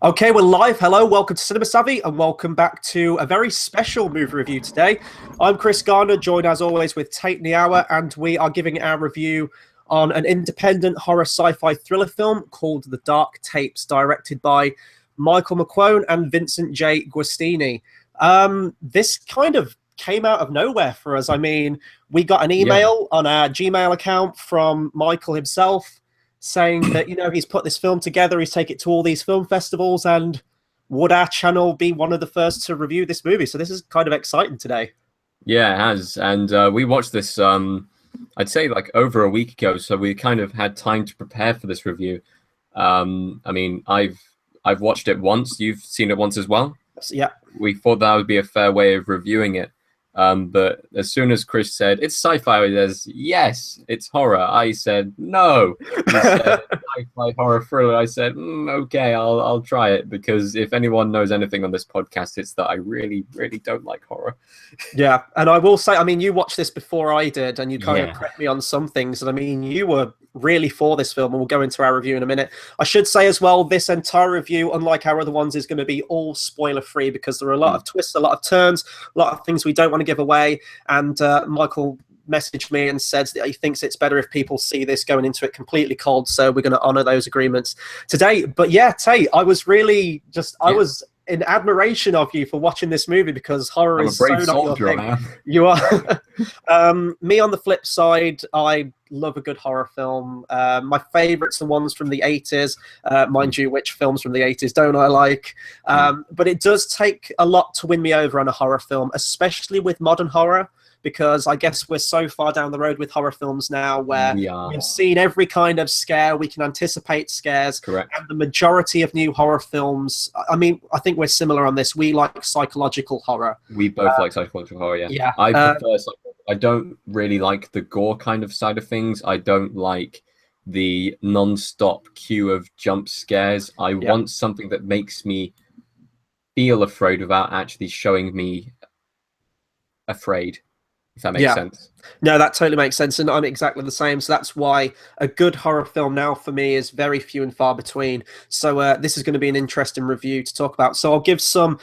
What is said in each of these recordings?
Okay, we're live. Hello, welcome to Cinema Savvy, and welcome back to a very special movie review today. I'm Chris Garner, joined as always with Tate Niawa, and we are giving our review on an independent horror sci-fi thriller film called The Dark Tapes, directed by Michael McQuown and Vincent J. Guastini. This kind of came out of nowhere for us. I mean, we got an email on our Gmail account from Michael himself saying that, he's put this film together, he's taken it to all these film festivals, and would our channel be one of the first to review this movie? So this is kind of exciting today. Yeah, it has. And we watched this, I'd say like over a week ago, so we kind of had time to prepare for this review. I mean, I've watched it once. You've seen it once as well? Yeah. We thought that would be a fair way of reviewing it. But as soon as Chris said, it's sci-fi, he says, yes, it's horror. I said, no. He said, sci-fi horror thriller. I said, okay, I'll try it, because if anyone knows anything on this podcast, it's that I really, really don't like horror. Yeah, and I will say, I mean, you watched this before I did, and you kind of prepped me on some things, and I mean, you were really for this film, and we'll go into our review in a minute. I should say as well, this entire review, unlike our other ones, is going to be all spoiler-free, because there are a lot of twists, a lot of turns, a lot of things we don't want to give away, and Michael messaged me and said that he thinks it's better if people see this going into it completely cold, so we're going to honor those agreements today. But yeah, Tate, I was really just, I was in admiration of you for watching this movie, because horror is so not your thing. You are. Me on the flip side, I love a good horror film. My favorites are the ones from the 80s. Mind you, which films from the 80s don't I like? But it does take a lot to win me over on a horror film, especially with modern horror, because I guess we're so far down the road with horror films now where we've seen every kind of scare, we can anticipate scares. Correct. And the majority of new horror films, I mean, I think we're similar on this. We like psychological horror. We both like psychological horror, yeah. I prefer, I don't really like the gore kind of side of things. I don't like the non-stop queue of jump scares. I want something that makes me feel afraid without actually showing me afraid. If that makes sense. No, that totally makes sense, and I'm exactly the same. So that's why a good horror film now for me is very few and far between. So this is going to be an interesting review to talk about. So I'll give some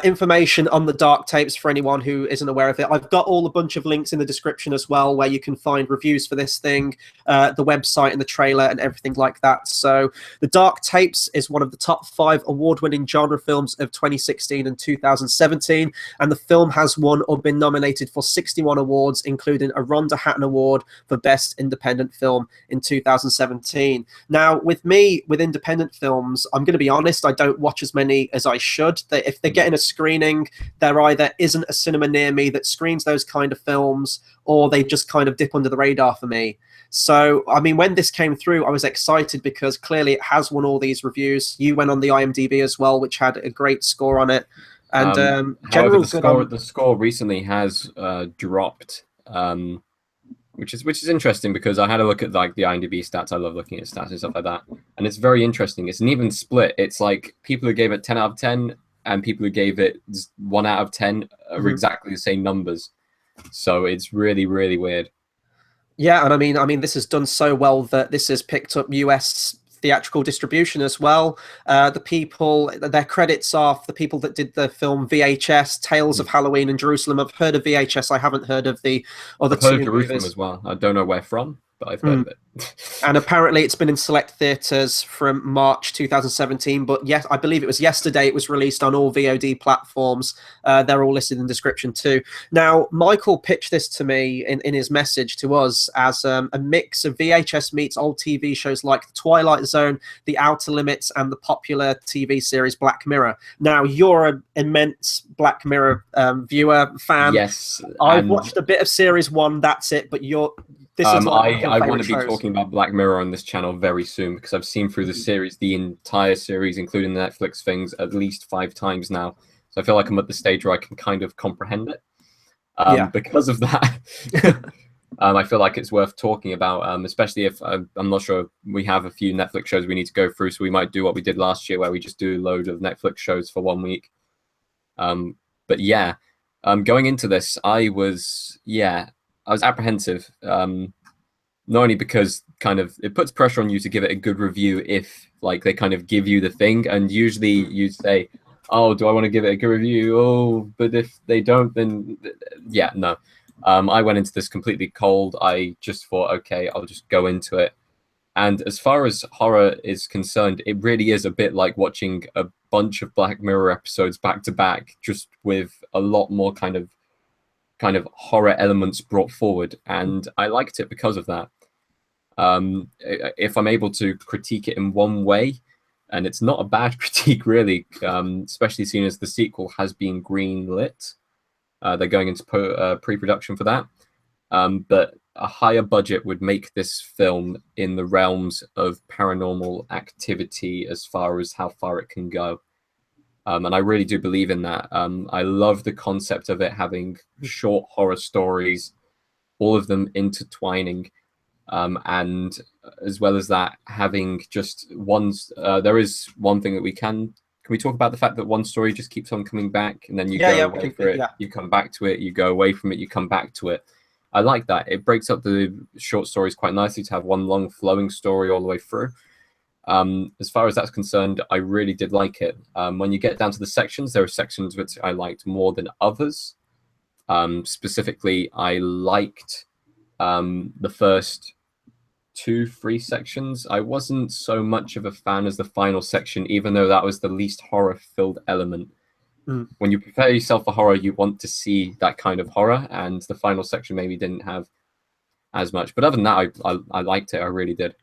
information on the Dark Tapes for anyone who isn't aware of it. I've got a bunch of links in the description as well, where you can find reviews for this thing, the website and the trailer and everything like that. So the Dark Tapes is one of the top 5 award-winning genre films of 2016 and 2017, and the film has won or been nominated for 61 awards, including a Rhonda Hatton Award for Best Independent Film in 2017. Now, with me, with independent films, I'm going to be honest, I don't watch as many as I should. If they're getting a screening, there either isn't a cinema near me that screens those kind of films, or they just kind of dip under the radar for me. So, I mean, when this came through, I was excited because clearly it has won all these reviews. You went on the IMDb as well, which had a great score on it. And however, the score recently has dropped, which is interesting, because I had a look at like the IMDb stats. I love looking at stats and stuff like that, and it's very interesting. It's an even split. It's like people who gave it 10 out of 10 and people who gave it 1 out of 10 are exactly the same numbers. So it's really, really weird. Yeah, and I mean, this has done so well that this has picked up US theatrical distribution as well. The people, their credits are for the people that did the film VHS, Tales of Halloween in Jerusalem. I've heard of VHS. I haven't heard of the other two. I've heard of Jerusalem as well. I don't know where from, but I've heard of it. And apparently it's been in select theaters from March 2017. But yes, I believe it was yesterday it was released on all VOD platforms. They're all listed in the description too. Now, Michael pitched this to me in his message to us as a mix of VHS meets old TV shows like The Twilight Zone, The Outer Limits, and the popular TV series Black Mirror. Now, you're an immense Black Mirror viewer, fan. Yes. I've watched a bit of series 1, that's it, but this is I want to be talking about Black Mirror on this channel very soon, because I've seen through the series, the entire series, including the Netflix things, at least 5 times now. So I feel like I'm at the stage where I can kind of comprehend it. Because of that, I feel like it's worth talking about, especially if I'm not sure, we have a few Netflix shows we need to go through, so we might do what we did last year, where we just do a load of Netflix shows for 1 week. But yeah, going into this, I was apprehensive. Not only because kind of, it puts pressure on you to give it a good review if like they kind of give you the thing, and usually you say, oh, do I want to give it a good review? Oh, but if they don't, then yeah, no. I went into this completely cold. I just thought, okay, I'll just go into it. And as far as horror is concerned, it really is a bit like watching a bunch of Black Mirror episodes back to back, just with a lot more kind of horror elements brought forward. And I liked it because of that. If I'm able to critique it in one way, and it's not a bad critique really, especially seeing as the sequel has been greenlit. They're going into pre-production for that. But a higher budget would make this film in the realms of Paranormal Activity as far as how far it can go. And I really do believe in that. I love the concept of it having short horror stories, all of them intertwining. And as well as that, having just one, there is one thing that can we talk about the fact that one story just keeps on coming back, and then you go away for it, you come back to it, you go away from it, you come back to it. I like that. It breaks up the short stories quite nicely to have one long flowing story all the way through. As far as that's concerned, I really did like it. When you get down to the sections, there are sections which I liked more than others. Specifically, I liked the first 2-3 sections. I wasn't so much of a fan as the final section, even though that was the least horror-filled element. When you prepare yourself for horror, you want to see that kind of horror, and the final section maybe didn't have as much. But other than that, I liked it. I really did.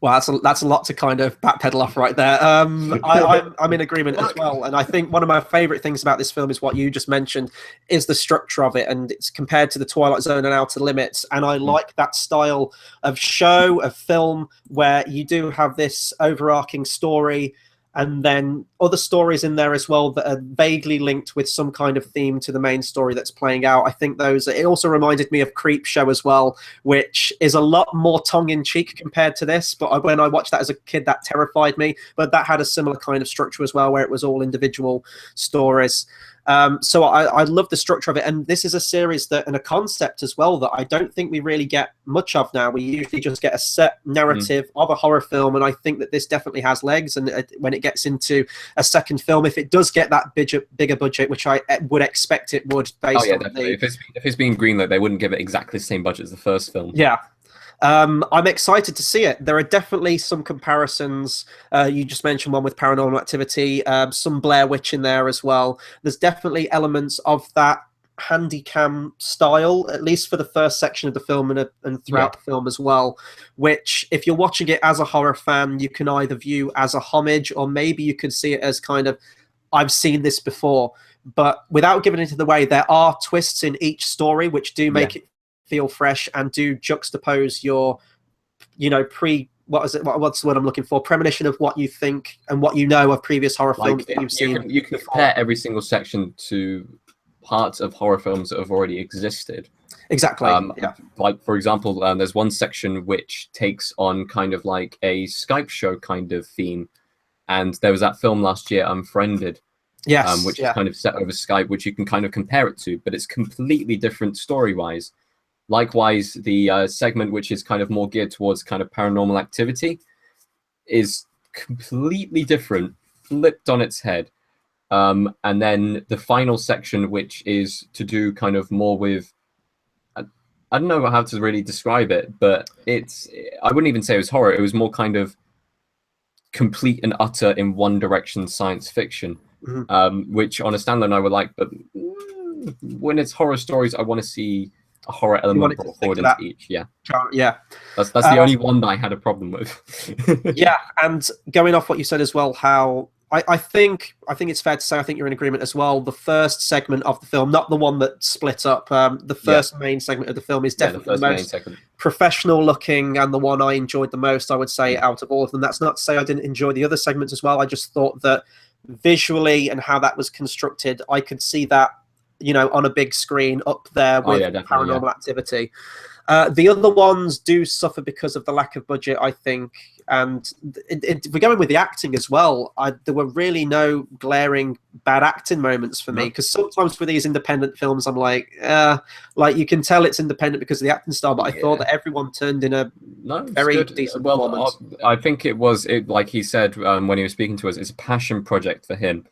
Well, that's a lot to kind of backpedal off right there. I'm in agreement as well, and I think one of my favorite things about this film is what you just mentioned, is the structure of it, and it's compared to the Twilight Zone and Outer Limits. And I like that style of show, of film, where you do have this overarching story, and then other stories in there as well that are vaguely linked with some kind of theme to the main story that's playing out. I think it also reminded me of Creepshow as well, which is a lot more tongue-in-cheek compared to this. But when I watched that as a kid, that terrified me. But that had a similar kind of structure as well, where it was all individual stories. So I love the structure of it, and this is a series and a concept as well that I don't think we really get much of now. We usually just get a set narrative of a horror film, and I think that this definitely has legs. And when it gets into a second film, if it does get that bigger budget, which I would expect it would, based on definitely. If it's being greenlit, they wouldn't give it exactly the same budget as the first film. Yeah. I'm excited to see it. There are definitely some comparisons. You just mentioned one with Paranormal Activity, some Blair Witch in there as well. There's definitely elements of that handycam style, at least for the first section of the film and throughout the film as well, which if you're watching it as a horror fan, you can either view as a homage, or maybe you could see it as kind of, I've seen this before. But without giving it away, there are twists in each story which do make it feel fresh and do juxtapose your, what's the word I'm looking for? Premonition of what you think and what you know of previous horror films that you've seen. You can compare every single section to parts of horror films that have already existed. Exactly. Like, for example, there's one section which takes on kind of like a Skype show kind of theme. And there was that film last year, Unfriended. Yes. Which is kind of set over Skype, which you can kind of compare it to, but it's completely different story-wise. Likewise, the segment which is kind of more geared towards kind of Paranormal Activity is completely different, flipped on its head. And then the final section, which is to do kind of more with, I don't know how to really describe it, but I wouldn't even say it was horror. It was more kind of complete and utter in one direction science fiction, which on a standalone I would like, but when it's horror stories, I want to see a horror element brought forward into each. That's the only one that I had a problem with. Yeah, and going off what you said as well, how I think it's fair to say, I think you're in agreement as well. The first segment of the film, not the one that split up, the first main segment of the film is definitely the most professional looking and the one I enjoyed the most, I would say, out of all of them. That's not to say I didn't enjoy the other segments as well. I just thought that visually and how that was constructed, I could see that, on a big screen up there with Paranormal Activity. The other ones do suffer because of the lack of budget, I think. And we're going with the acting as well. There were really no glaring bad acting moments for me, because sometimes with these independent films, I'm like you can tell it's independent because of the acting style, but I thought that everyone turned in a very decent performance. I think it was like he said when he was speaking to us, it's a passion project for him.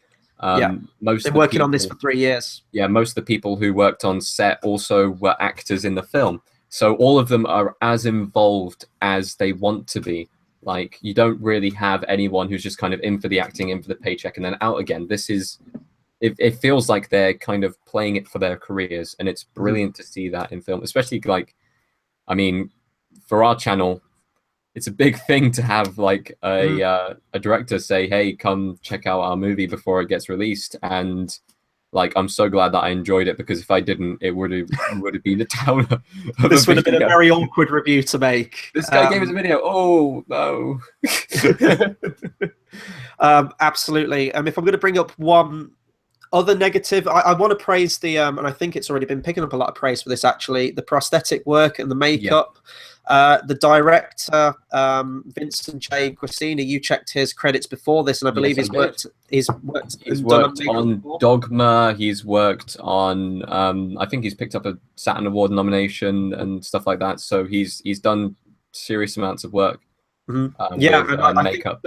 Most been working on this for 3 years. Yeah, most of the people who worked on set also were actors in the film, so all of them are as involved as they want to be. Like, you don't really have anyone who's just kind of in for the acting, in for the paycheck, and then out again. This is, it feels like they're kind of playing it for their careers, and it's brilliant to see that in film, especially like, I mean, for our channel, it's a big thing to have like a director say, "Hey, come check out our movie before it gets released." And like, I'm so glad that I enjoyed it, because if I didn't, it would have been a downer. This would have been a very awkward review to make. This guy gave us a video. Oh no! Absolutely. If I'm going to bring up one other negative, I want to praise the and I think it's already been picking up a lot of praise for this, actually, the prosthetic work and the makeup. The director, Vincent J. Guastini, you checked his credits before this, and I believe he's worked on Dogma. He's worked on I think he's picked up a Saturn Award nomination and stuff like that. So he's done serious amounts of work. And makeup.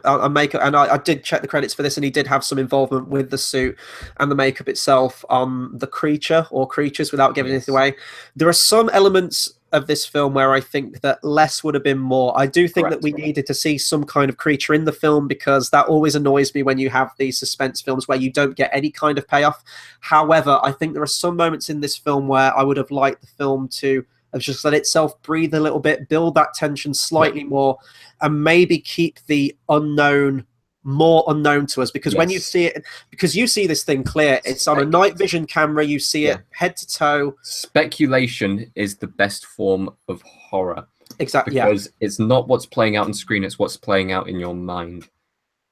On makeup, and I did check the credits for this, and he did have some involvement with the suit and the makeup itself on the creature or creatures, without giving anything away. There are some elements of this film where I think that less would have been more. I do think that we needed to see some kind of creature in the film, because that always annoys me when you have these suspense films where you don't get any kind of payoff. However, I think there are some moments in this film where I would have liked the film to have just let itself breathe a little bit, build that tension slightly more, and maybe keep the unknown more unknown to us, because when you see it, because you see this thing clear, it's on a night vision camera, you see it head to toe. Speculation is the best form of horror. Exactly. Because it's not what's playing out on screen, it's what's playing out in your mind.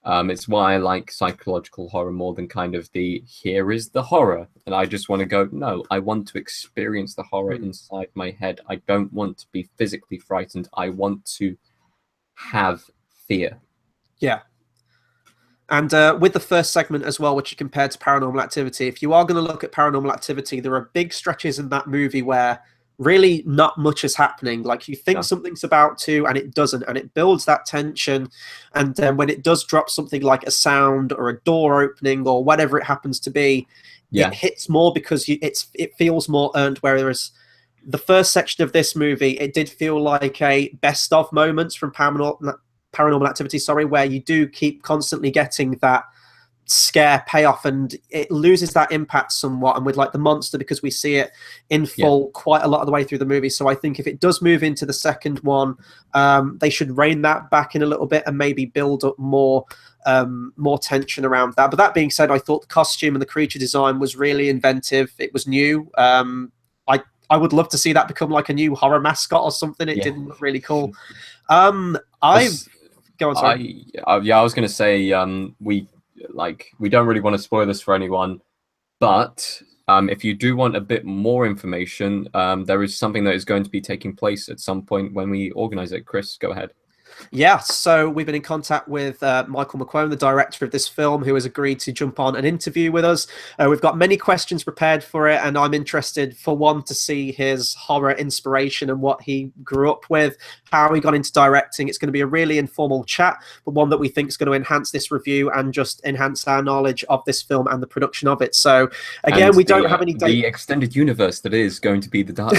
It's why I like psychological horror more than kind of the here is the horror, and I just want to go, no, I want to experience the horror inside my head. I don't want to be physically frightened. I want to have fear. And with the first segment as well, which you compared to Paranormal Activity, if you are going to look at Paranormal Activity, there are big stretches in that movie where really not much is happening. Like, you think something's about to, and it doesn't, and it builds that tension. And then when it does drop something like a sound or a door opening or whatever it happens to be, it hits more because it feels more earned. Whereas the first section of this movie, it did feel like a best of moments from Paranormal Activity, where you do keep constantly getting that scare payoff, and it loses that impact somewhat. And with like the monster, because we see it in full quite a lot of the way through the movie. So I think if it does move into the second one, they should rein that back in a little bit and maybe build up more tension around that. But that being said, I thought the costume and the creature design was really inventive. It was new. I would love to see that become like a new horror mascot or something. It didn't look really cool. Go on, sorry. I was going to say we don't really want to spoil this for anyone, but if you do want a bit more information, there is something that is going to be taking place at some point when we organize it. Chris, go ahead. Yeah, so we've been in contact with Michael McQuown, the director of this film, who has agreed to jump on an interview with us. We've got many questions prepared for it, and I'm interested, for one, to see his horror inspiration and what he grew up with, how he got into directing. It's going to be a really informal chat, but one that we think is going to enhance this review and just enhance our knowledge of this film and the production of it. So, again, we don't have any date. The extended universe that is going to be the Dark.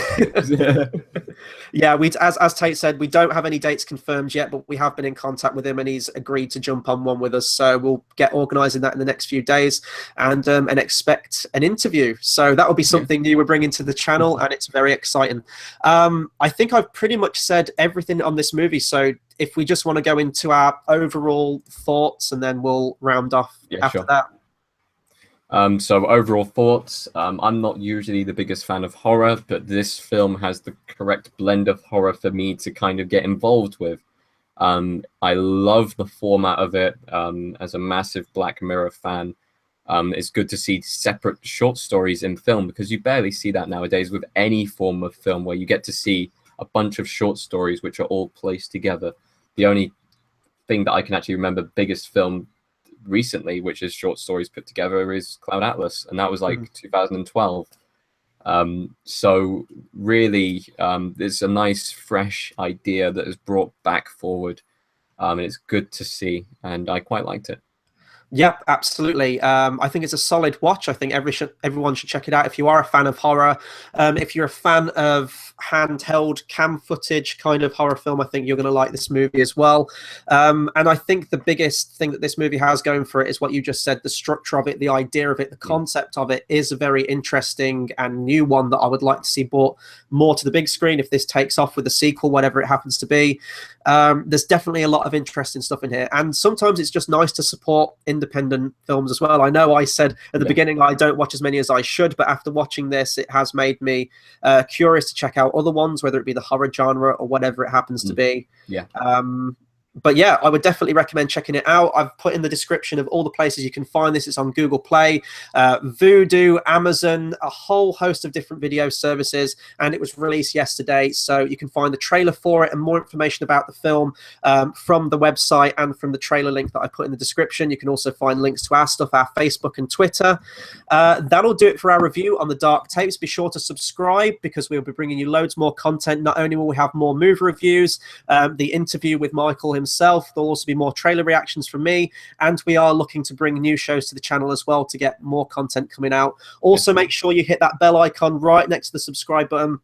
Yeah, as Tate said, we don't have any dates confirmed yet, but we have been in contact with him, and he's agreed to jump on one with us. So we'll get organising that in the next few days, and expect an interview. So that will be something new we're bringing to the channel, and it's very exciting. I think I've pretty much said everything on this movie. So if we just want to go into our overall thoughts, and then we'll round off after that. So overall thoughts, I'm not usually the biggest fan of horror, but this film has the correct blend of horror for me to kind of get involved with. I love the format of it. As a massive Black Mirror fan, It's good to see separate short stories in film, because you barely see that nowadays with any form of film, where you get to see a bunch of short stories which are all placed together. The only thing that I can actually remember biggest film recently, which is short stories put together, is Cloud Atlas, and that was like 2012. So really, it's a nice, fresh idea that is brought back forward, and it's good to see, and I quite liked it. Yep, absolutely. I think it's a solid watch. I think everyone should check it out. If you are a fan of horror, if you're a fan of handheld cam footage kind of horror film, I think you're going to like this movie as well. And I think the biggest thing that this movie has going for it is what you just said. The structure of it, the idea of it, the concept of it is a very interesting and new one that I would like to see brought more to the big screen if this takes off with a sequel, whatever it happens to be. There's definitely a lot of interesting stuff in here. And sometimes it's just nice to support independent films as well. I know I said at the beginning I don't watch as many as I should, but after watching this, it has made me curious to check out other ones, whether it be the horror genre or whatever it happens to be. But yeah, I would definitely recommend checking it out. I've put in the description of all the places you can find this. It's on Google Play, Vudu, Amazon, a whole host of different video services, and it was released yesterday. So you can find the trailer for it and more information about the film from the website and from the trailer link that I put in the description. You can also find links to our stuff, our Facebook and Twitter. That'll do it for our review on the Dark Tapes. Be sure to subscribe, because we'll be bringing you loads more content. Not only will we have more movie reviews, the interview with Michael himself, there'll also be more trailer reactions from me, and we are looking to bring new shows to the channel as well to get more content coming out. Also, make sure you hit that bell icon right next to the subscribe button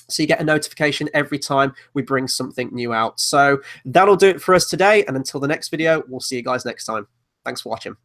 so you get a notification every time we bring something new out. So that'll do it for us today, and until the next video, we'll see you guys next time. Thanks for watching.